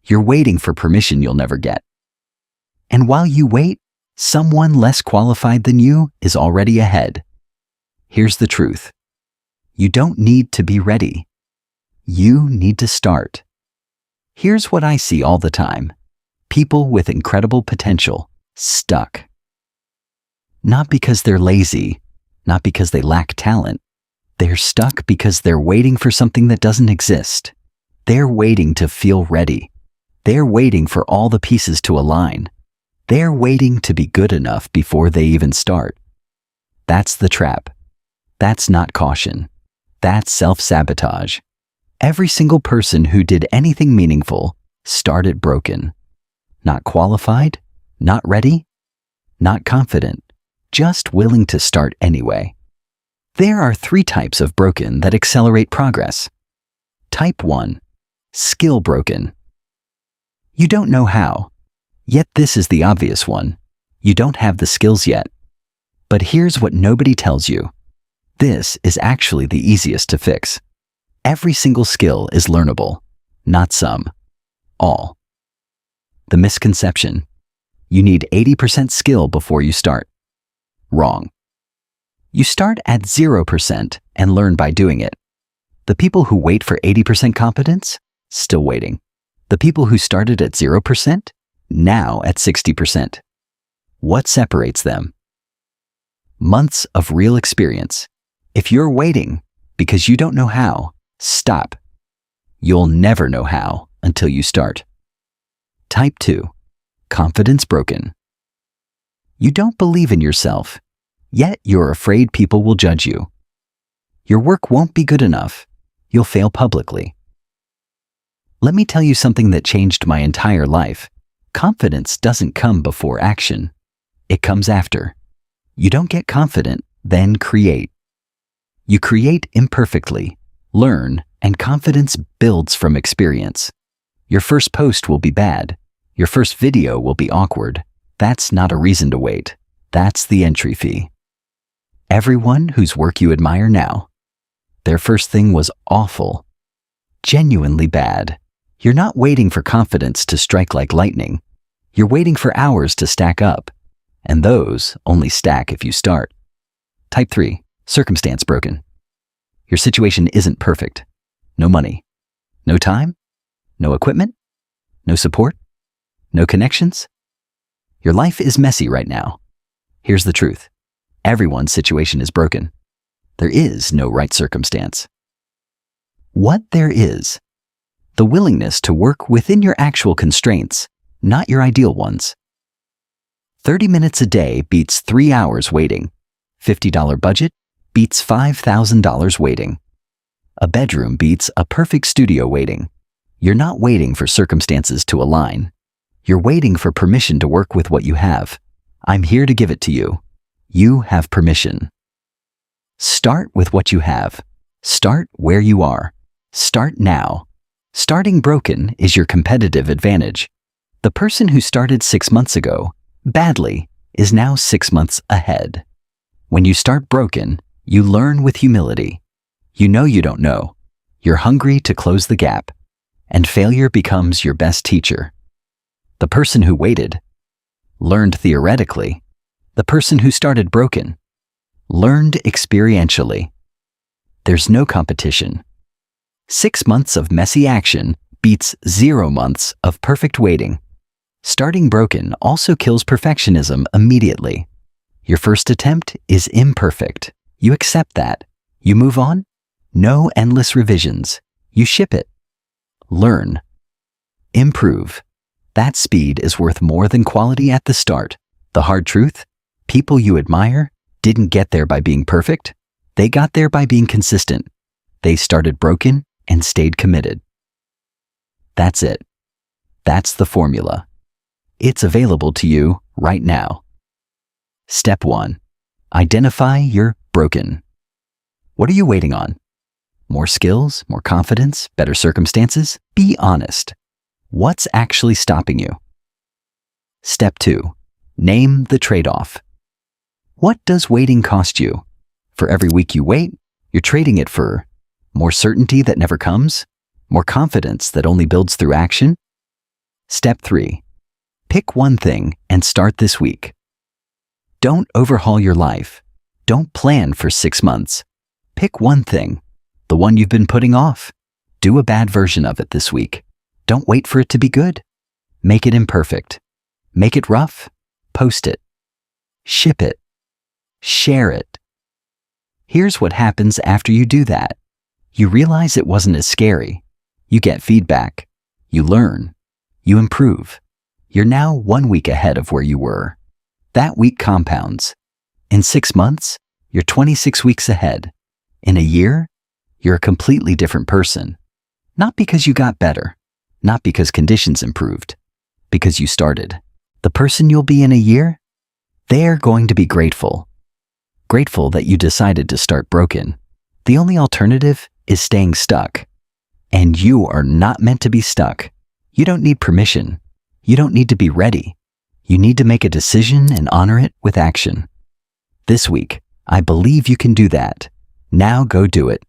You're waiting for permission you'll never get. And while you wait, someone less qualified than you is already ahead. Here's the truth. You don't need to be ready. You need to start. Here's what I see all the time. People with incredible potential, stuck. Not because they're lazy, not because they lack talent. They're stuck because they're waiting for something that doesn't exist. They're waiting to feel ready. They're waiting for all the pieces to align. They're waiting to be good enough before they even start. That's the trap. That's not caution. That's self-sabotage. Every single person who did anything meaningful started broken. Not qualified, not ready, not confident, just willing to start anyway. There are 3 types of broken that accelerate progress. Type 1, skill broken. You don't know how, yet this is the obvious one. You don't have the skills yet. But here's what nobody tells you. This is actually the easiest to fix. Every single skill is learnable, not some, all. The misconception. You need 80% skill before you start. Wrong. You start at 0% and learn by doing it. The people who wait for 80% competence, still waiting. The people who started at 0%, now at 60%. What separates them? Months of real experience. If you're waiting because you don't know how, stop. You'll never know how until you start. Type 2, confidence broken. You don't believe in yourself, yet you're afraid people will judge you. Your work won't be good enough. You'll fail publicly. Let me tell you something that changed my entire life. Confidence doesn't come before action. It comes after. You don't get confident, then create. You create imperfectly, learn, and confidence builds from experience. Your first post will be bad. Your first video will be awkward. That's not a reason to wait. That's the entry fee. Everyone whose work you admire now, their first thing was awful, genuinely bad. You're not waiting for confidence to strike like lightning. You're waiting for hours to stack up, and those only stack if you start. Type 3, circumstance broken. Your situation isn't perfect. No money, no time, no equipment, no support, no connections. Your life is messy right now. Here's the truth. Everyone's situation is broken. There is no right circumstance. What there is, the willingness to work within your actual constraints, not your ideal ones. 30 minutes a day beats 3 hours waiting. $50 budget beats $5,000 waiting. A bedroom beats a perfect studio waiting. You're not waiting for circumstances to align. You're waiting for permission to work with what you have. I'm here to give it to you. You have permission. Start with what you have. Start where you are. Start now. Starting broken is your competitive advantage. The person who started 6 months ago, badly, is now 6 months ahead. When you start broken, you learn with humility. You know you don't know. You're hungry to close the gap. And failure becomes your best teacher. The person who waited learned theoretically. The person who started broken learned experientially. There's no competition. 6 months of messy action beats 0 months of perfect waiting. Starting broken also kills perfectionism immediately. Your first attempt is imperfect. You accept that. You move on. No endless revisions. You ship it. Learn. Improve. That speed is worth more than quality at the start. The hard truth? People you admire didn't get there by being perfect. They got there by being consistent. They started broken and stayed committed. That's it. That's the formula. It's available to you right now. Step 1. Identify your broken. What are you waiting on? More skills, more confidence, better circumstances? Be honest. What's actually stopping you? Step 2. Name the trade-off. What does waiting cost you? For every week you wait, you're trading it for more certainty that never comes, more confidence that only builds through action, Step 3. Pick one thing and start this week. Don't overhaul your life. Don't plan for 6 months. Pick one thing, the one you've been putting off. Do a bad version of it this week. Don't wait for it to be good. Make it imperfect. Make it rough. Post it. Ship it. Share it. Here's what happens after you do that. You realize it wasn't as scary. You get feedback. You learn. You improve. You're now 1 week ahead of where you were. That week compounds. In 6 months, you're 26 weeks ahead. In a year, you're a completely different person. Not because you got better. Not because conditions improved. Because you started. The person you'll be in a year? They're going to be grateful. Grateful that you decided to start broken. The only alternative is staying stuck. And you are not meant to be stuck. You don't need permission. You don't need to be ready. You need to make a decision and honor it with action. This week, I believe you can do that. Now go do it.